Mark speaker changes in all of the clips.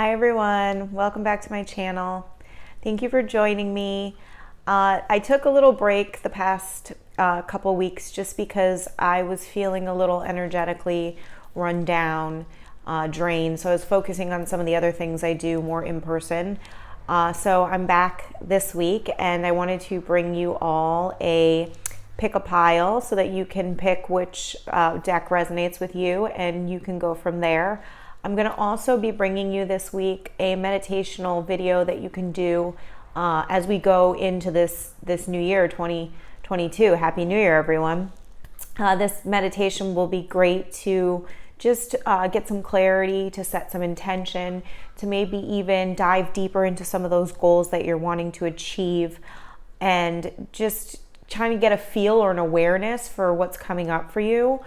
Speaker 1: Hi everyone, welcome back to my channel. Thank you for joining me. I took a little break the past couple weeks just because I was feeling a little energetically run down, drained. So I was focusing on some of the other things I do more in person. So I'm back this week and I wanted to bring you all pick a pile so that you can pick which deck resonates with you and you can go from there. I'm going to also be bringing you this week a meditational video that you can do as we go into this new year, 2022. Happy New Year, everyone. This meditation will be great to just get some clarity, to set some intention, to maybe even dive deeper into some of those goals that you're wanting to achieve, and just trying to get a feel or an awareness for what's coming up for you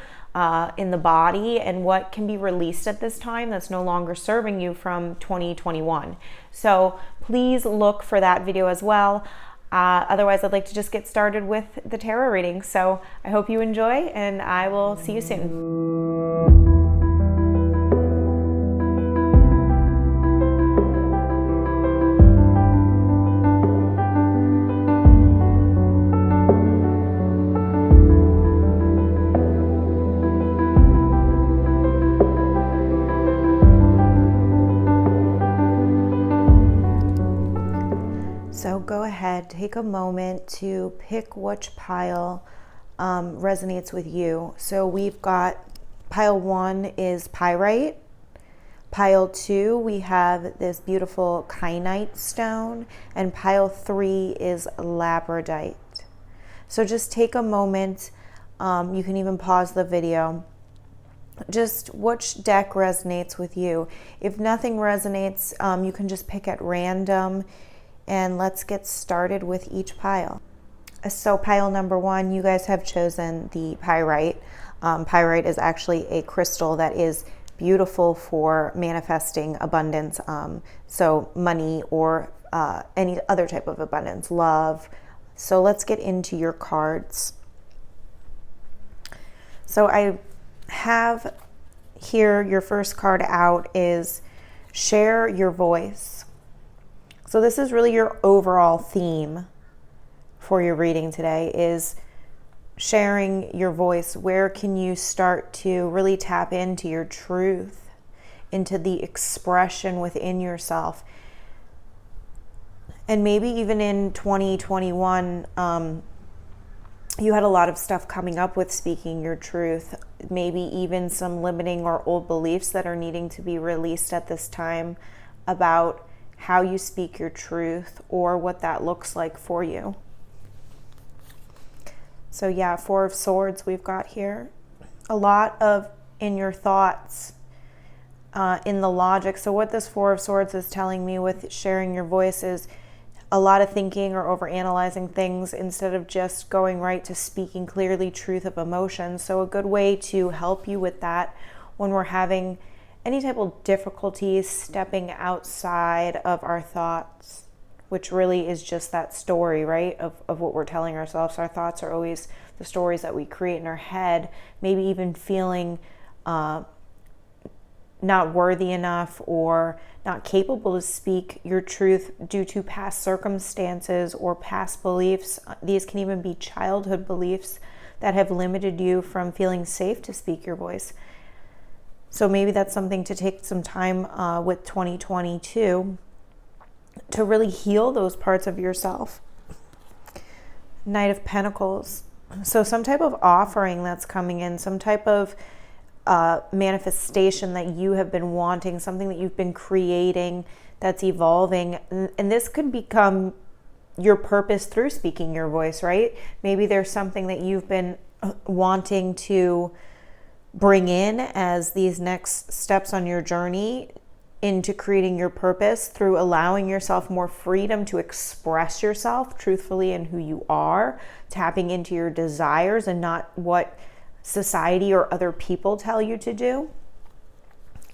Speaker 1: in the body and what can be released at this time that's no longer serving you from 2021. So please look for that video as well. Otherwise, I'd like to just get started with the tarot reading. So I hope you enjoy and I will see you soon. So go ahead, take a moment to pick which pile resonates with you. So we've got pile 1 is Pyrite. Pile 2, we have this beautiful Kyanite stone. And pile 3 is Labradorite. So just take a moment. You can even pause the video. Just which deck resonates with you. If nothing resonates, you can just pick at random. And let's get started with each pile. So pile number 1, you guys have chosen the Pyrite. Pyrite is actually a crystal that is beautiful for manifesting abundance. So money or any other type of abundance, love. So let's get into your cards. So I have here your first card out is share your voice. So this is really your overall theme for your reading today, is sharing your voice. Where can you start to really tap into your truth, into the expression within yourself? And maybe even in 2021, you had a lot of stuff coming up with speaking your truth, maybe even some limiting or old beliefs that are needing to be released at this time about how you speak your truth or what that looks like for you. So yeah, 4 of Swords we've got here. A lot of in your thoughts, in the logic. So what this 4 of Swords is telling me with sharing your voice is a lot of thinking or overanalyzing things instead of just going right to speaking clearly truth of emotion. So a good way to help you with that when we're having any type of difficulties stepping outside of our thoughts, which really is just that story, right, of what we're telling ourselves. Our thoughts are always the stories that we create in our head, maybe even feeling not worthy enough or not capable to speak your truth due to past circumstances or past beliefs. These can even be childhood beliefs that have limited you from feeling safe to speak your voice. So maybe that's something to take some time with 2022 to really heal those parts of yourself. Knight of Pentacles. So some type of offering that's coming in, some type of manifestation that you have been wanting, something that you've been creating that's evolving. And this could become your purpose through speaking your voice, right? Maybe there's something that you've been wanting to bring in as these next steps on your journey into creating your purpose through allowing yourself more freedom to express yourself truthfully and who you are, tapping into your desires and not what society or other people tell you to do.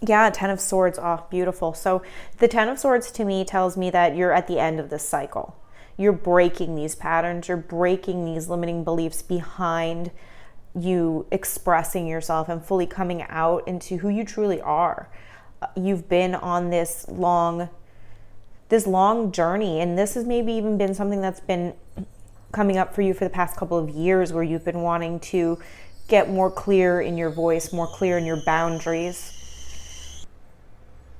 Speaker 1: Yeah, 10 of Swords, oh, beautiful. So the 10 of Swords to me tells me that you're at the end of this cycle. You're breaking these patterns, you're breaking these limiting beliefs behind you expressing yourself and fully coming out into who you truly are. you've been on this long journey, and this has maybe even been something that's been coming up for you for the past couple of years, where you've been wanting to get more clear in your voice, more clear in your boundaries.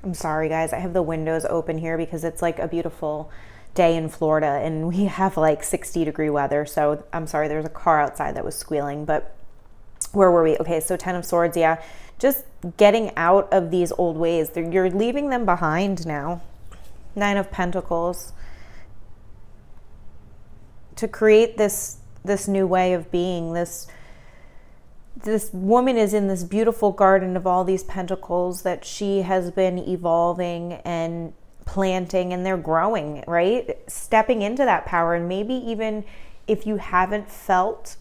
Speaker 1: I'm sorry guys, I have the windows open here because it's like a beautiful day in Florida and we have like 60-degree weather. So I'm sorry, there's a car outside that was squealing, but where were we? Okay, so 10 of Swords, yeah. Just getting out of these old ways. You're leaving them behind now. 9 of Pentacles. To create this new way of being. This woman is in this beautiful garden of all these pentacles that she has been evolving and planting, and they're growing, right? Stepping into that power. And maybe even if you haven't felt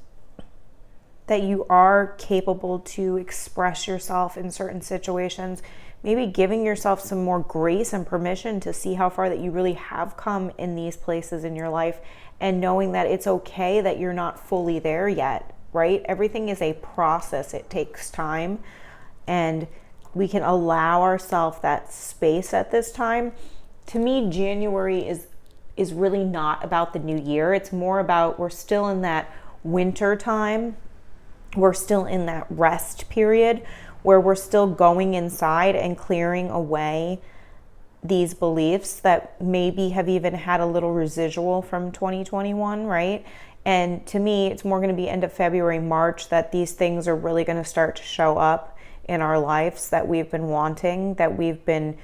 Speaker 1: that you are capable to express yourself in certain situations, maybe giving yourself some more grace and permission to see how far that you really have come in these places in your life, and knowing that it's okay that you're not fully there yet, right? Everything is a process. It takes time, and we can allow ourselves that space at this time. To me, January is really not about the new year. It's more about, we're still in that winter time. We're still in that rest period where we're still going inside and clearing away these beliefs that maybe have even had a little residual from 2021, right? And to me, it's more going to be end of February, March, that these things are really going to start to show up in our lives that we've been wanting, that we've been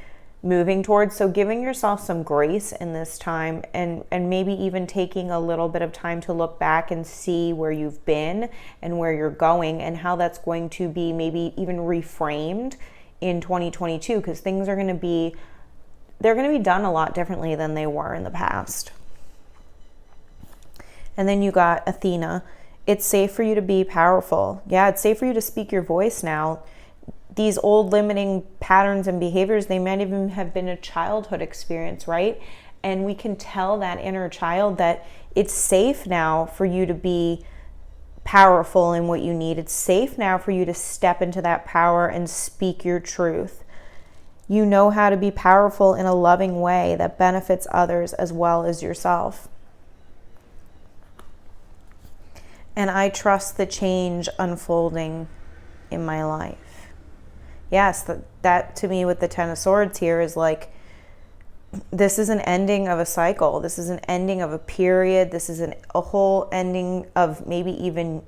Speaker 1: moving towards. So giving yourself some grace in this time, and maybe even taking a little bit of time to look back and see where you've been and where you're going, and how that's going to be maybe even reframed in 2022, because things are going to be, they're going to be done a lot differently than they were in the past. And then you got Athena. It's safe for you to be powerful. Yeah, it's safe for you to speak your voice now. These old limiting patterns and behaviors, they might even have been a childhood experience, right? And we can tell that inner child that it's safe now for you to be powerful in what you need. It's safe now for you to step into that power and speak your truth. You know how to be powerful in a loving way that benefits others as well as yourself. And I trust the change unfolding in my life. Yes, that to me with the 10 of Swords here is like, this is an ending of a cycle. This is an ending of a period. This is a whole ending of maybe even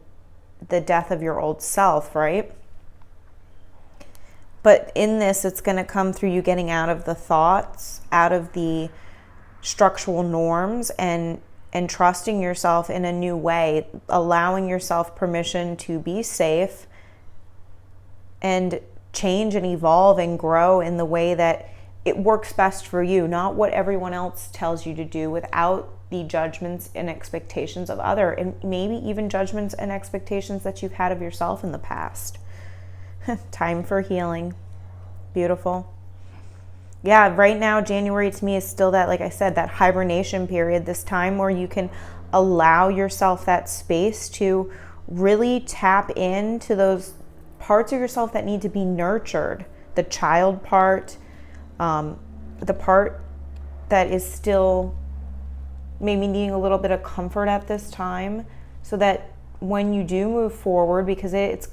Speaker 1: the death of your old self, right? But in this, it's going to come through you getting out of the thoughts, out of the structural norms, and trusting yourself in a new way, allowing yourself permission to be safe and change and evolve and grow in the way that it works best for you, not what everyone else tells you to do, without the judgments and expectations of other, and maybe even judgments and expectations that you've had of yourself in the past. Time for healing. Beautiful. Yeah, right now, January to me is still that, like I said, that hibernation period, this time where you can allow yourself that space to really tap into those parts of yourself that need to be nurtured. The child part, the part that is still maybe needing a little bit of comfort at this time, so that when you do move forward, because it's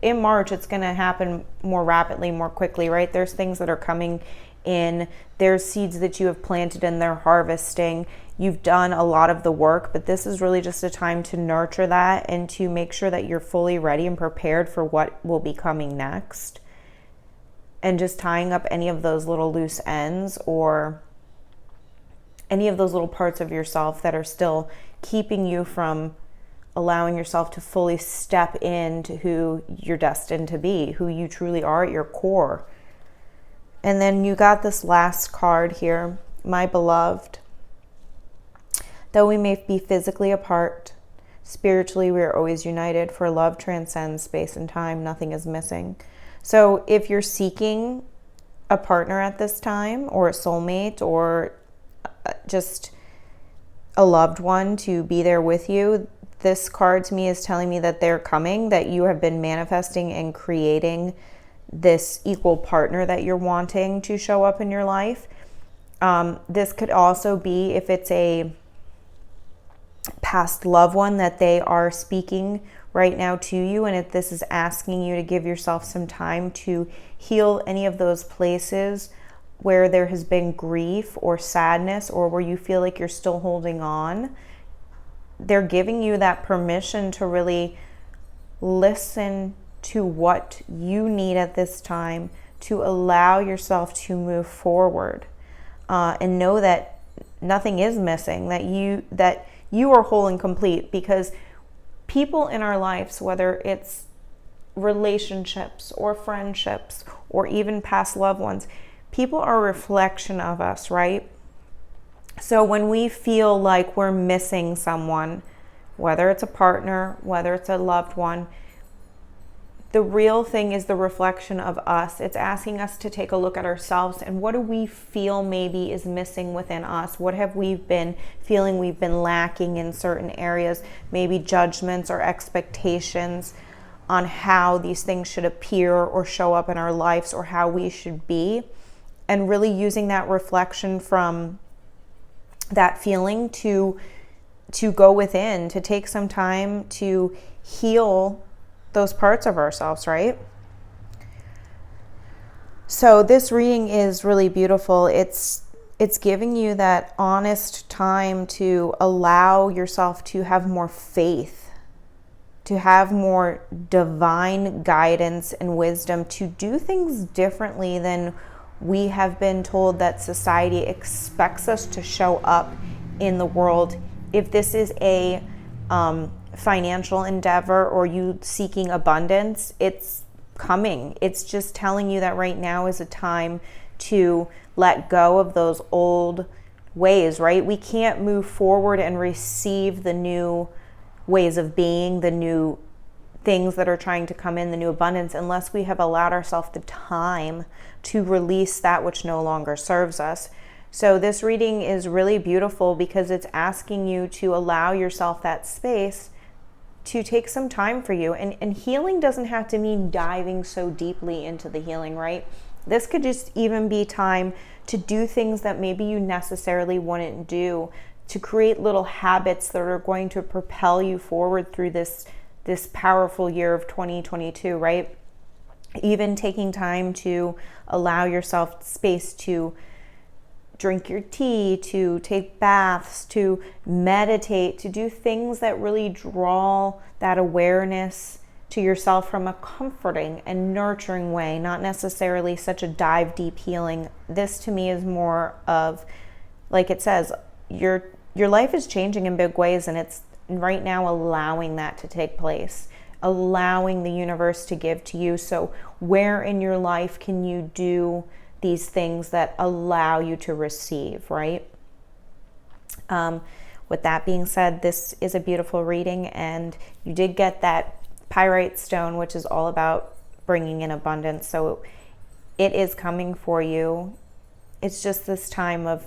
Speaker 1: in March, it's going to happen more rapidly, more quickly, right? There's things that are coming in. There's seeds that you have planted and they're harvesting. You've done a lot of the work, but this is really just a time to nurture that and to make sure that you're fully ready and prepared for what will be coming next. And just tying up any of those little loose ends, or any of those little parts of yourself that are still keeping you from allowing yourself to fully step into who you're destined to be, who you truly are at your core. And then you got this last card here, my beloved. Though we may be physically apart, spiritually we are always united, for love transcends space and time. Nothing is missing. So if you're seeking a partner at this time, or a soulmate, or just a loved one to be there with you, this card to me is telling me that they're coming, that you have been manifesting and creating this equal partner that you're wanting to show up in your life. This could also be if it's a past loved one that they are speaking right now to you, and if this is asking you to give yourself some time to heal any of those places where there has been grief or sadness, or where you feel like you're still holding on. They're giving you that permission to really listen to what you need at this time to allow yourself to move forward, and know that nothing is missing, that you are whole and complete. Because people in our lives, whether it's relationships or friendships or even past loved ones, people are a reflection of us, right? So when we feel like we're missing someone, whether it's a partner, whether it's a loved one, the real thing is the reflection of us. It's asking us to take a look at ourselves and what do we feel maybe is missing within us? What have we been feeling we've been lacking in certain areas? Maybe judgments or expectations on how these things should appear or show up in our lives, or how we should be. And really using that reflection from that feeling to go within, to take some time to heal those parts of ourselves, right? So this reading is really beautiful. It's giving you that honest time to allow yourself to have more faith, to have more divine guidance and wisdom, to do things differently than we have been told that society expects us to show up in the world. If this is a financial endeavor or you seeking abundance, it's coming. It's just telling you that right now is a time to let go of those old ways, right? We can't move forward and receive the new ways of being, the new things that are trying to come in, the new abundance, unless we have allowed ourselves the time to release that which no longer serves us. So this reading is really beautiful because it's asking you to allow yourself that space to take some time for you. And healing doesn't have to mean diving so deeply into the healing, right? This could just even be time to do things that maybe you necessarily wouldn't do, to create little habits that are going to propel you forward through this powerful year of 2022, right? Even taking time to allow yourself space to drink your tea, to take baths, to meditate, to do things that really draw that awareness to yourself from a comforting and nurturing way, not necessarily such a dive deep healing. This to me is more of, like it says, your life is changing in big ways, and it's right now allowing that to take place, allowing the universe to give to you. So where in your life can you do these things that allow you to receive, right? With that being said, this is a beautiful reading, and you did get that Pyrite stone, which is all about bringing in abundance. So it is coming for you. It's just this time of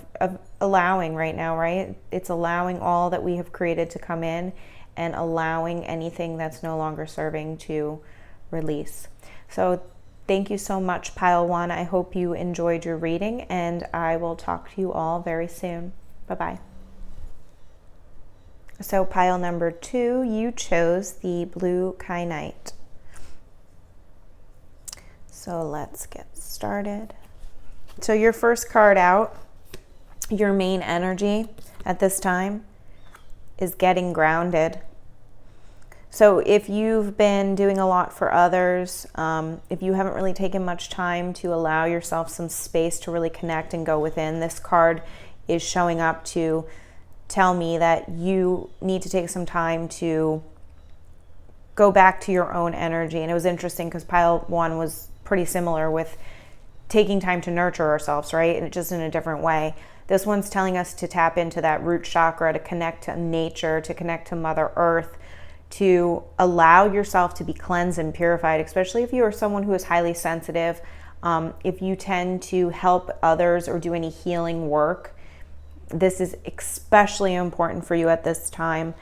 Speaker 1: allowing right now, right? It's allowing all that we have created to come in, and allowing anything that's no longer serving to release. So thank you so much, Pile 1. I hope you enjoyed your reading, and I will talk to you all very soon. Bye-bye. So pile number 2, you chose the blue Kyanite. So let's get started. So your first card out, your main energy at this time is getting grounded. So if you've been doing a lot for others, if you haven't really taken much time to allow yourself some space to really connect and go within, this card is showing up to tell me that you need to take some time to go back to your own energy. And it was interesting because pile 1 was pretty similar with taking time to nurture ourselves, right? And just in a different way. This one's telling us to tap into that root chakra, to connect to nature, to connect to Mother Earth, to allow yourself to be cleansed and purified, especially if you are someone who is highly sensitive. If you tend to help others or do any healing work, this is especially important for you at this time.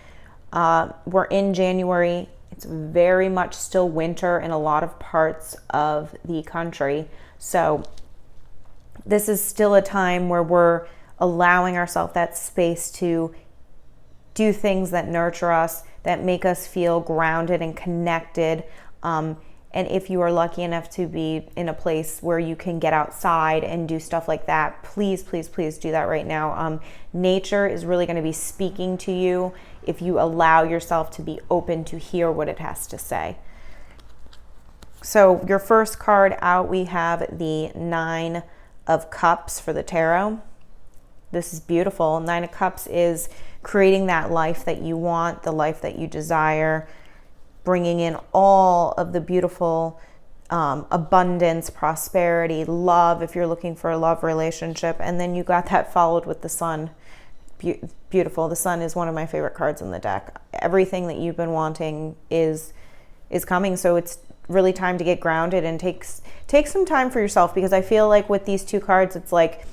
Speaker 1: We're in January. It's very much still winter in a lot of parts of the country. So this is still a time where we're allowing ourselves that space to do things that nurture us, that make us feel grounded and connected. And if you are lucky enough to be in a place where you can get outside and do stuff like that, please, please, please do that right now. Nature is really going to be speaking to you if you allow yourself to be open to hear what it has to say. So your first card out, we have the Nine of Cups for the tarot. This is beautiful. Nine of Cups is creating that life that you want, the life that you desire, bringing in all of the beautiful abundance, prosperity, love, if you're looking for a love relationship. And then you got that followed with the Sun. Beautiful. The Sun is one of my favorite cards in the deck. Everything that you've been wanting is coming. So it's really time to get grounded and take some time for yourself, because I feel like with these two cards, it's like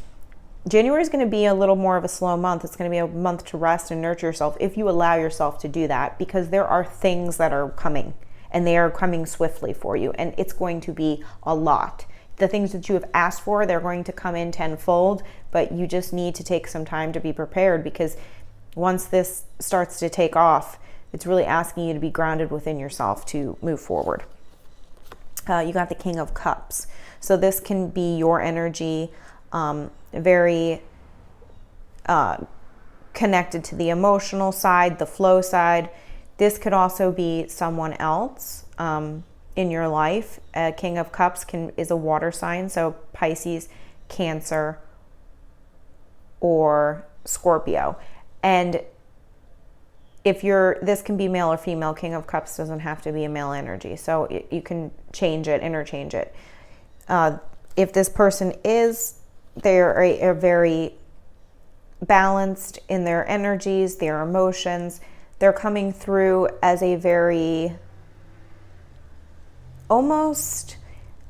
Speaker 1: January is going to be a little more of a slow month. It's going to be a month to rest and nurture yourself if you allow yourself to do that, because there are things that are coming and they are coming swiftly for you, and it's going to be a lot. The things that you have asked for, they're going to come in tenfold, but you just need to take some time to be prepared, because once this starts to take off, it's really asking you to be grounded within yourself to move forward. You got the King of Cups. So this can be your energy, very connected to the emotional side, the flow side. This could also be someone else in your life. King of Cups is a water sign, so Pisces, Cancer, or Scorpio. And if this can be male or female. King of Cups doesn't have to be a male energy, so you can change it, interchange it. If this person they're very balanced in their energies, their emotions. They're coming through as a very, almost,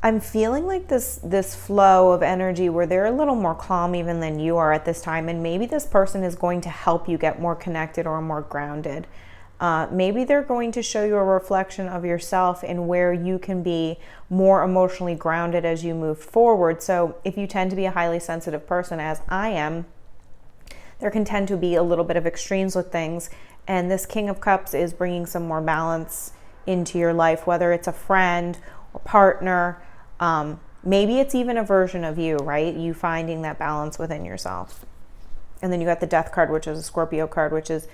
Speaker 1: I'm feeling like this flow of energy where they're a little more calm even than you are at this time. And maybe this person is going to help you get more connected or more grounded. Maybe they're going to show you a reflection of yourself and where you can be more emotionally grounded as you move forward. So if you tend to be a highly sensitive person, as I am, there can tend to be a little bit of extremes with things. And this King of Cups is bringing some more balance into your life, whether it's a friend or partner. Maybe it's even a version of you, right? You finding that balance within yourself. And then you got the Death card, which is a Scorpio card, which is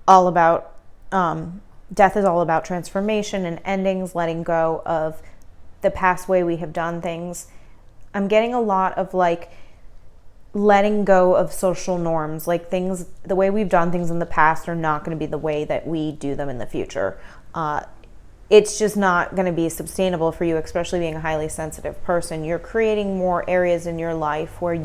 Speaker 1: all about death is all about transformation and endings, letting go of the past way we have done things. I'm getting a lot of like letting go of social norms, like things, the way we've done things in the past are not going to be the way that we do them in the future. It's just not going to be sustainable for you, especially being a highly sensitive person. You're creating more areas in your life where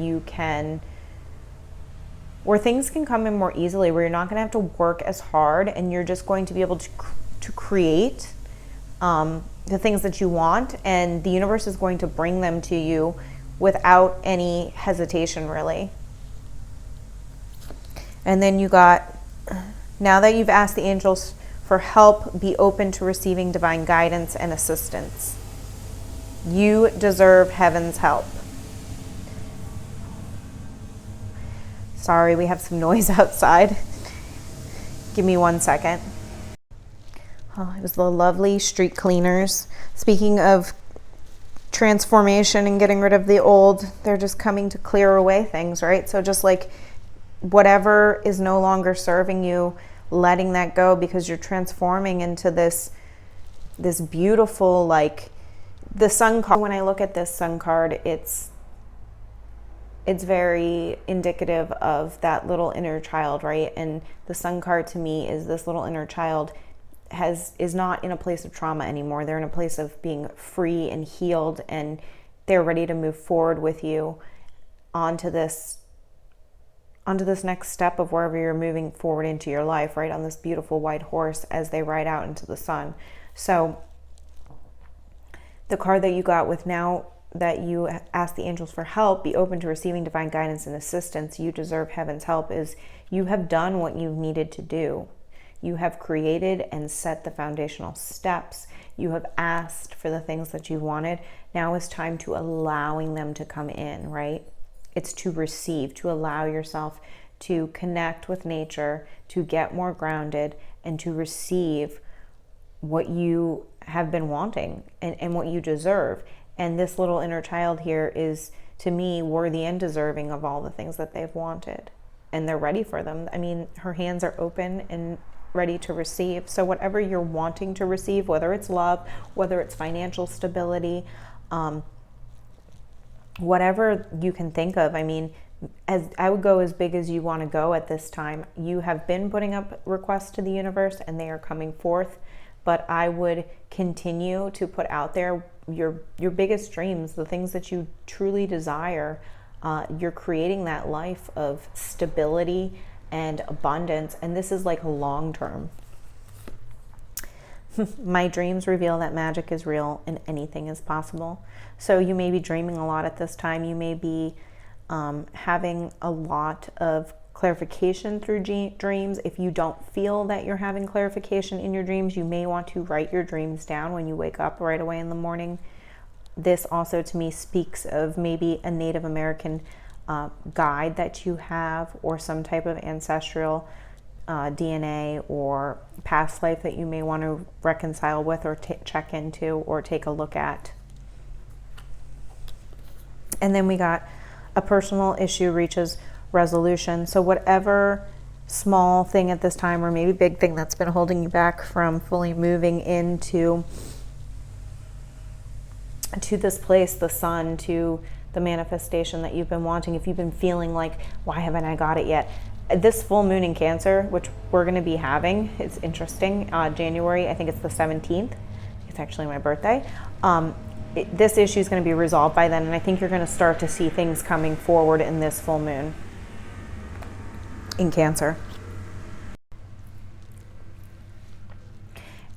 Speaker 1: things can come in more easily, where you're not going to have to work as hard, and you're just going to be able to create the things that you want, and the universe is going to bring them to you without any hesitation, really. And then you got, now that you've asked the angels for help, be open to receiving divine guidance and assistance. You deserve heaven's help. Sorry, we have some noise outside. Give me 1 second. Oh, it was the lovely street cleaners. Speaking of transformation and getting rid of the old, they're just coming to clear away things, right? So just like whatever is no longer serving you, letting that go, because you're transforming into this beautiful, like the Sun card. When I look at this Sun card, it's very indicative of that little inner child, right? And the Sun card to me is this little inner child is not in a place of trauma anymore. They're in a place of being free and healed, and they're ready to move forward with you onto this next step of wherever you're moving forward into your life, right? On this beautiful white horse as they ride out into the sun. So the card that you got with, now that you ask the angels for help, be open to receiving divine guidance and assistance, you deserve heaven's help, is you have done what you needed to do. You have created and set the foundational steps. You have asked for the things that you wanted. Now it's time to allowing them to come in, right? It's to receive, to allow yourself to connect with nature, to get more grounded, and to receive what you have been wanting and what you deserve. And this little inner child here is, to me, worthy and deserving of all the things that they've wanted. And they're ready for them. I mean, her hands are open and ready to receive. So whatever you're wanting to receive, whether it's love, whether it's financial stability, whatever you can think of. I mean, as I would go as big as you want to go at this time. You have been putting up requests to the universe and they are coming forth, but I would continue to put out there your biggest dreams, the things that you truly desire. You're creating that life of stability and abundance, and this is like long term. My dreams reveal that magic is real and anything is possible. So you may be dreaming a lot at this time. You may be having a lot of clarification through dreams. If you don't feel that you're having clarification in your dreams, you may want to write your dreams down when you wake up right away in the morning. This also to me speaks of maybe a Native American guide that you have, or some type of ancestral DNA or past life that you may want to reconcile with or check into or take a look at. And then we got a personal issue reaches resolution. So whatever small thing at this time, or maybe big thing that's been holding you back from fully moving into this place, the sun, to the manifestation that you've been wanting. If you've been feeling like, why haven't I got it yet? This full moon in Cancer, which we're going to be having, it's interesting, January, I think it's the 17th. It's actually my birthday. This issue is going to be resolved by then, and I think you're going to start to see things coming forward in this full moon in Cancer.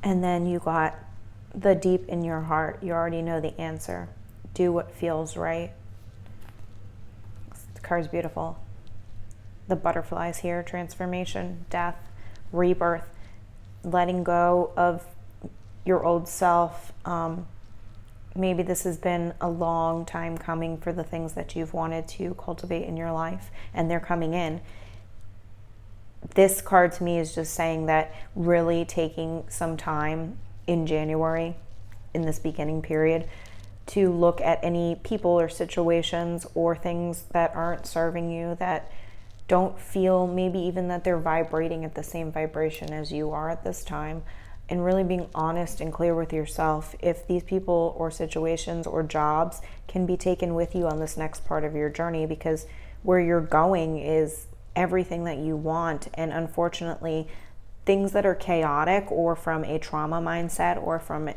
Speaker 1: And then you got the deep in your heart. You already know the answer. Do what feels right. The card's beautiful. The butterflies here, transformation, death, rebirth, letting go of your old self. Maybe this has been a long time coming for the things that you've wanted to cultivate in your life, and they're coming in. This card to me is just saying that really taking some time in January, in this beginning period, to look at any people or situations or things that aren't serving you, that don't feel maybe even that they're vibrating at the same vibration as you are at this time, and really being honest and clear with yourself if these people or situations or jobs can be taken with you on this next part of your journey, because where you're going is everything that you want. And unfortunately, things that are chaotic or from a trauma mindset or from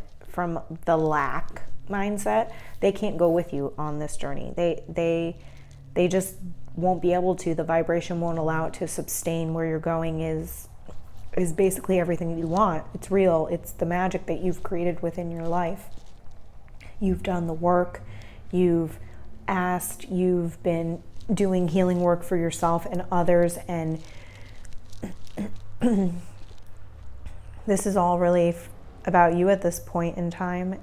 Speaker 1: the lack mindset, they can't go with you on this journey. They just won't be able to. The vibration won't allow it to sustain. Where you're going is basically everything you want. It's real. It's the magic that you've created within your life. You've done the work. You've asked. You've been doing healing work for yourself and others, and this is all really about you at this point in time,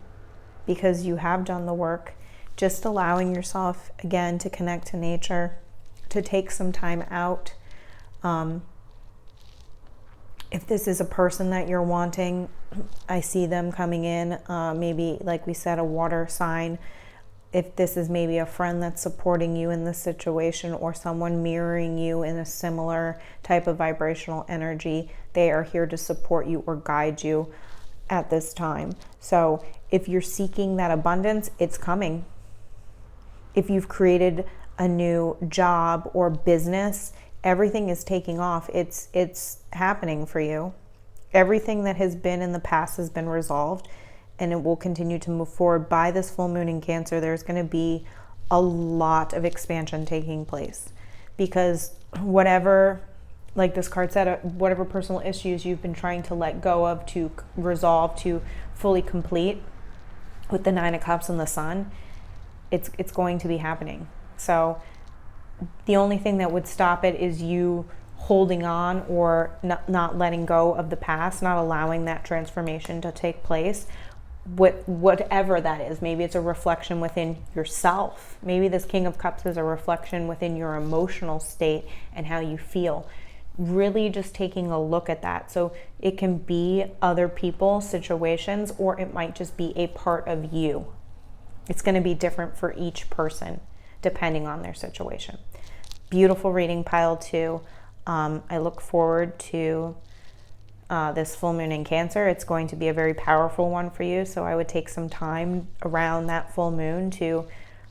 Speaker 1: because you have done the work. Just allowing yourself again to connect to nature, to take some time out. If this is a person that you're wanting, I see them coming in, maybe like we said, a water sign. If this is maybe a friend that's supporting you in this situation, or someone mirroring you in a similar type of vibrational energy, they are here to support you or guide you at this time. So if you're seeking that abundance, it's coming. If you've created a new job or business, everything is taking off. It's happening for you. Everything that has been in the past has been resolved, and it will continue to move forward. By this full moon in Cancer, there's going to be a lot of expansion taking place, because whatever, like this card said, whatever personal issues you've been trying to let go of, to resolve, to fully complete, with the Nine of Cups and the Sun, it's going to be happening. So the only thing that would stop it is you holding on or not letting go of the past, not allowing that transformation to take place, whatever that is. Maybe it's a reflection within yourself. Maybe this King of Cups is a reflection within your emotional state and how you feel. Really just taking a look at that. So it can be other people, situations, or it might just be a part of you. It's going to be different for each person depending on their situation. Beautiful reading, pile 2. I look forward to this full moon in Cancer. It's going to be a very powerful one for you. So I would take some time around that full moon to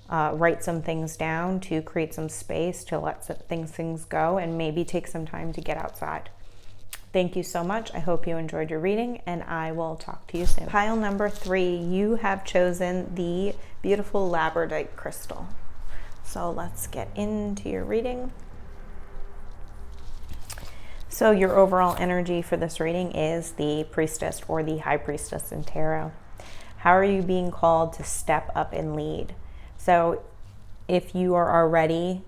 Speaker 1: write some things down, to create some space, to let things go, and maybe take some time to get outside. Thank you so much. I hope you enjoyed your reading, and I will talk to you soon. Pile number 3, you have chosen the beautiful labradorite crystal. So let's get into your reading. So your overall energy for this reading is the Priestess, or the High Priestess in Tarot. How are you being called to step up and lead? So if you are already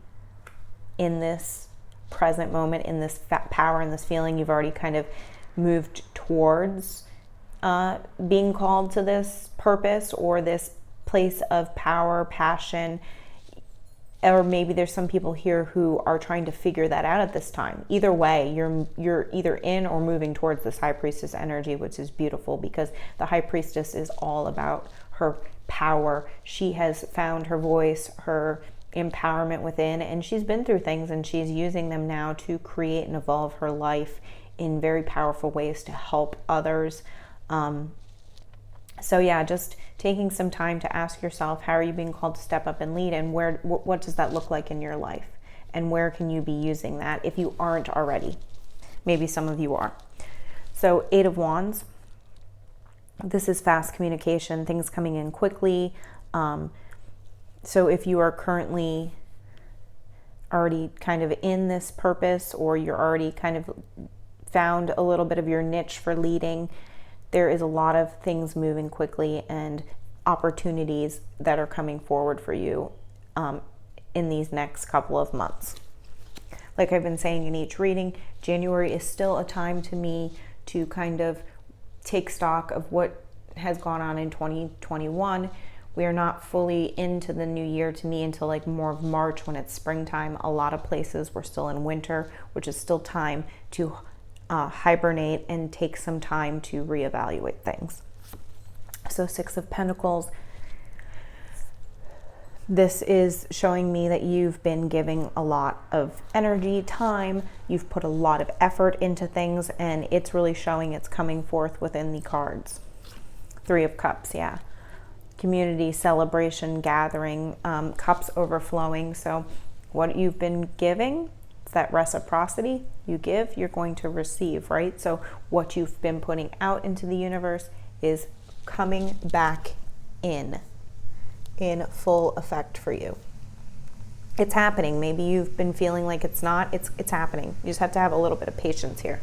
Speaker 1: in this present moment, in this power, in this feeling, you've already kind of moved towards being called to this purpose or this place of power, passion, or maybe there's some people here who are trying to figure that out at this time. Either way, you're either in or moving towards this High Priestess energy, which is beautiful because the High Priestess is all about her power. She has found her voice, her empowerment within, and she's been through things and she's using them now to create and evolve her life in very powerful ways to help others. So yeah, just taking some time to ask yourself, how are you being called to step up and lead, and what does that look like in your life, and where can you be using that if you aren't already? Maybe some of you are. So 8 of Wands, this is fast communication, things coming in quickly. So if you are currently already kind of in this purpose, or you're already kind of found a little bit of your niche for leading, there is a lot of things moving quickly and opportunities that are coming forward for you in these next couple of months. Like I've been saying in each reading, January is still a time to me to kind of take stock of what has gone on in 2021. We are not fully into the new year to me until like more of March, when it's springtime. A lot of places we're still in winter, which is still time to hibernate and take some time to reevaluate things. So 6 of Pentacles, this is showing me that you've been giving a lot of energy, time, you've put a lot of effort into things, and it's really showing, it's coming forth within the cards. 3 of Cups, yeah. Community, celebration, gathering, cups overflowing. So what you've been giving, it's that reciprocity. You give, you're going to receive, right? So what you've been putting out into the universe is coming back in full effect for you. It's happening. Maybe you've been feeling like it's not. It's happening. You just have to have a little bit of patience here.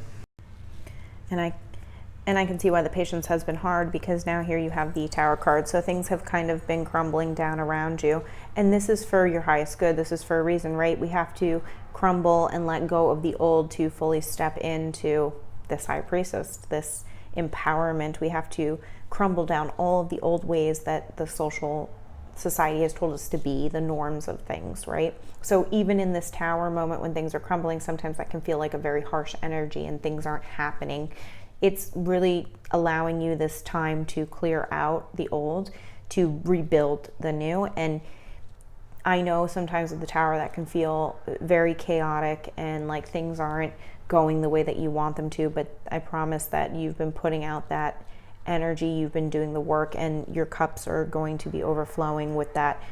Speaker 1: And I can see why the patience has been hard, because now here you have the Tower card. So things have kind of been crumbling down around you. And this is for your highest good. This is for a reason, right? We have to crumble and let go of the old to fully step into this High Priestess, this empowerment. We have to crumble down all of the old ways that the society has told us to be, the norms of things, right? So even in this Tower moment, when things are crumbling, sometimes that can feel like a very harsh energy and things aren't happening. It's really allowing you this time to clear out the old, to rebuild the new. And I know sometimes with the Tower that can feel very chaotic and like things aren't going the way that you want them to, but I promise that you've been putting out that energy, you've been doing the work, and your cups are going to be overflowing with that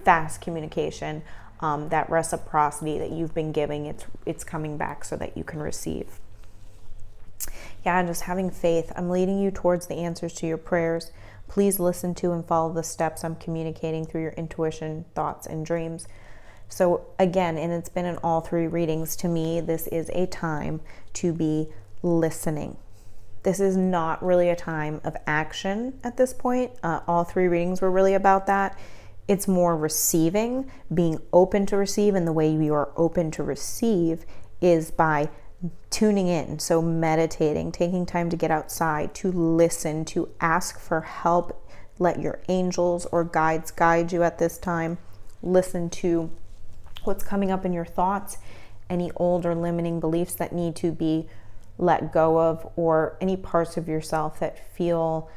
Speaker 1: fast communication, that reciprocity that you've been giving. It's coming back so that you can receive. Yeah, just having faith. I'm leading you towards the answers to your prayers. Please listen to and follow the steps I'm communicating through your intuition, thoughts, and dreams. So again, and it's been in all 3 readings, to me, this is a time to be listening. This is not really a time of action at this point. All 3 readings were really about that. It's more receiving, being open to receive, and the way you are open to receive is by tuning in, so meditating, taking time to get outside, to listen, to ask for help. Let your angels or guides guide you at this time. Listen to what's coming up in your thoughts, any old or limiting beliefs that need to be let go of, or any parts of yourself that feel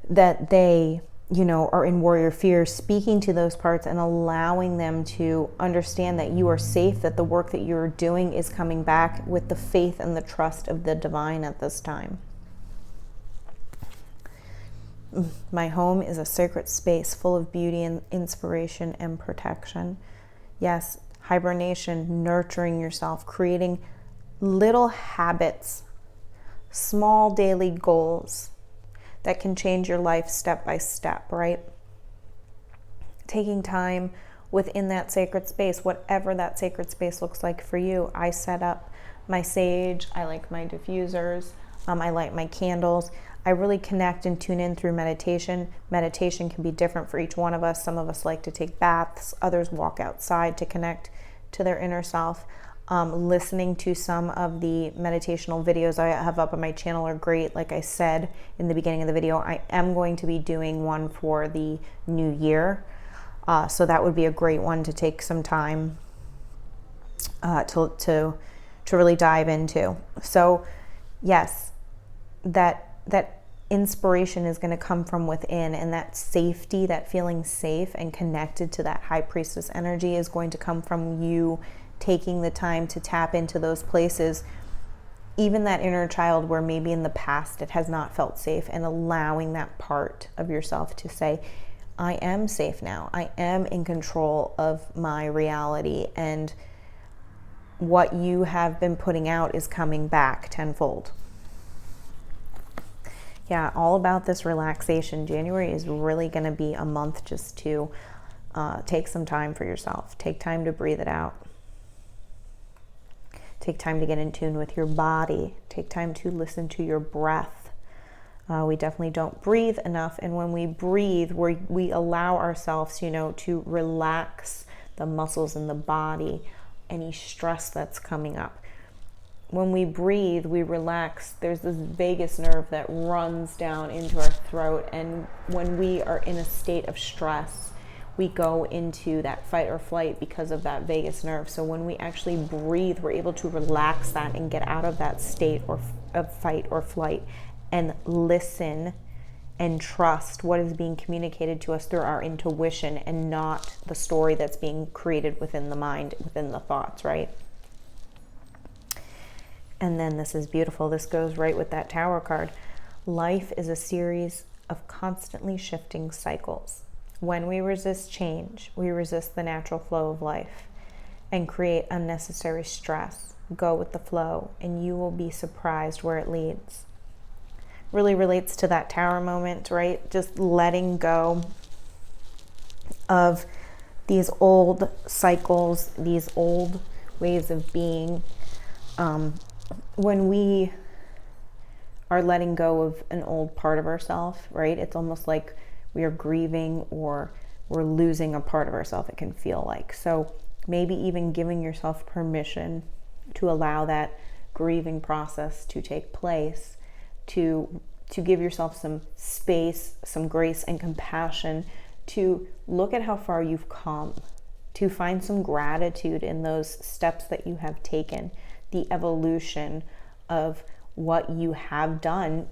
Speaker 1: that they, are in warrior fear, speaking to those parts and allowing them to understand that you are safe, that the work that you're doing is coming back with the faith and the trust of the divine at this time. My home is a sacred space full of beauty and inspiration and protection. Yes, hibernation, nurturing yourself, creating little habits, small daily goals that can change your life step by step, right? Taking time within that sacred space, whatever that sacred space looks like for you. I set up my sage, I like my diffusers, I light my candles. I really connect and tune in through meditation. Meditation can be different for each one of us. Some of us like to take baths, others walk outside to connect to their inner self. Listening to some of the meditational videos I have up on my channel are great. Like I said in the beginning of the video, I am going to be doing one for the new year. So that would be a great one to take some time to really dive into. So yes, that inspiration is going to come from within, and that safety, that feeling safe and connected to that high priestess energy is going to come from you taking the time to tap into those places, even that inner child where maybe in the past it has not felt safe, and allowing that part of yourself to say, I am safe now. I am in control of my reality, and what you have been putting out is coming back tenfold. Yeah, all about this relaxation. January is really going to be a month just to take some time for yourself. Take time to breathe it out. Take time to get in tune with your body. Take time to listen to your breath. We definitely don't breathe enough. And when we breathe, we allow ourselves, to relax the muscles in the body, any stress that's coming up. When we breathe, we relax. There's this vagus nerve that runs down into our throat. And when we are in a state of stress, we go into that fight or flight because of that vagus nerve. So when we actually breathe, we're able to relax that and get out of that state of fight or flight and listen and trust what is being communicated to us through our intuition, and not the story that's being created within the mind, within the thoughts, right? And then this is beautiful. This goes right with that Tower card. Life is a series of constantly shifting cycles. When we resist change, we resist the natural flow of life and create unnecessary stress. Go with the flow, and you will be surprised where it leads. Really relates to that Tower moment, right? Just letting go of these old cycles, these old ways of being. When we are letting go of an old part of ourselves, right? It's almost like we are grieving or we're losing a part of ourselves, it can feel like. So maybe even giving yourself permission to allow that grieving process to take place, to give yourself some space, some grace and compassion, to look at how far you've come, to find some gratitude in those steps that you have taken, the evolution of what you have done,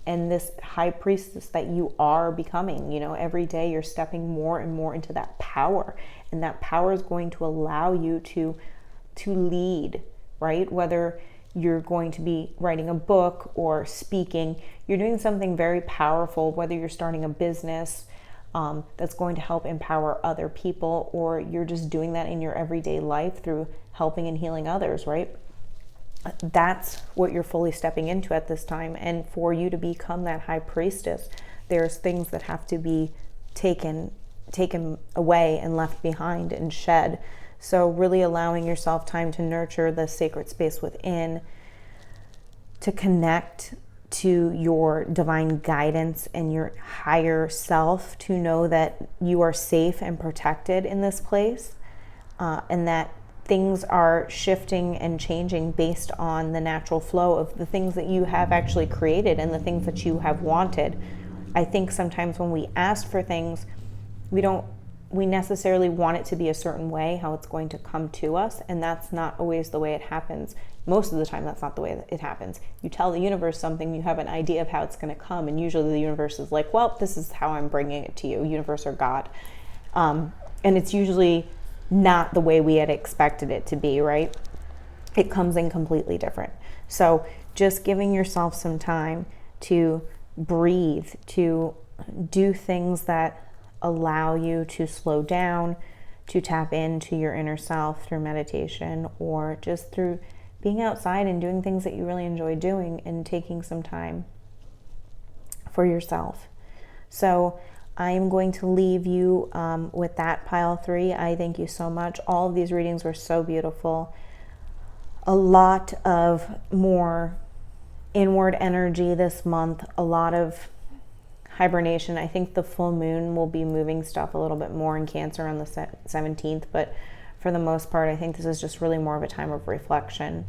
Speaker 1: and this high priestess that you are becoming. Every day you're stepping more and more into that power, and that power is going to allow you to lead, right? Whether you're going to be writing a book or speaking, you're doing something very powerful, whether you're starting a business that's going to help empower other people, or you're just doing that in your everyday life through helping and healing others, right? That's what you're fully stepping into at this time. And for you to become that high priestess, there's things that have to be taken away and left behind and shed. So really allowing yourself time to nurture the sacred space within, to connect to your divine guidance and your higher self, to know that you are safe and protected in this place, and that things are shifting and changing based on the natural flow of the things that you have actually created and the things that you have wanted. I think sometimes when we ask for things, we necessarily want it to be a certain way, how it's going to come to us, and that's not always the way it happens. Most of the time, that's not the way that it happens. You tell the universe something, you have an idea of how it's going to come, and usually the universe is like, well, this is how I'm bringing it to you, universe or God. And it's usually not the way we had expected it to be, right? It comes in completely different. So just giving yourself some time to breathe, to do things that allow you to slow down, to tap into your inner self through meditation, or just through being outside and doing things that you really enjoy doing and taking some time for yourself. So I am going to leave you with that, pile 3. I thank you so much. All of these readings were so beautiful. A lot of more inward energy this month, a lot of hibernation. I think the full moon will be moving stuff a little bit more in Cancer on the 17th, but for the most part, I think this is just really more of a time of reflection,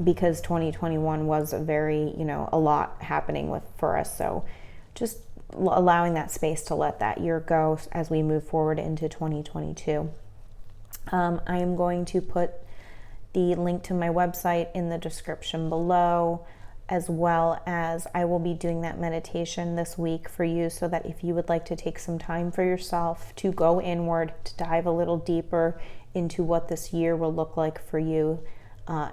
Speaker 1: because 2021 was a very, a lot happening for us. So just allowing that space to let that year go as we move forward into 2022. I am going to put the link to my website in the description below, as well as I will be doing that meditation this week for you, so that if you would like to take some time for yourself to go inward, to dive a little deeper into what this year will look like for you,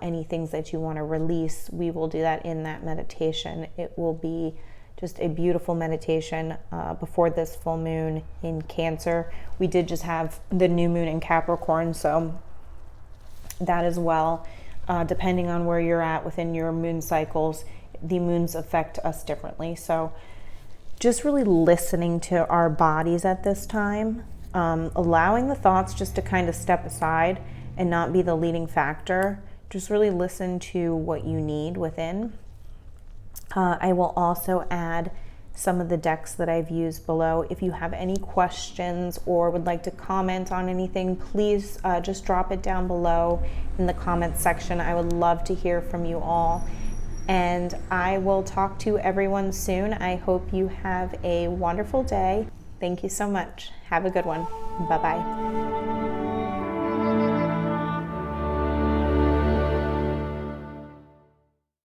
Speaker 1: any things that you want to release, we will do that in that meditation. It will be just a beautiful meditation before this full moon in Cancer. We did just have the new moon in Capricorn, so that as well. Depending on where you're at within your moon cycles, the moons affect us differently. So just really listening to our bodies at this time, allowing the thoughts just to kind of step aside and not be the leading factor. Just really listen to what you need within. I will also add some of the decks that I've used below. If you have any questions or would like to comment on anything, please just drop it down below in the comments section. I would love to hear from you all. And I will talk to everyone soon. I hope you have a wonderful day. Thank you so much. Have a good one. Bye-bye.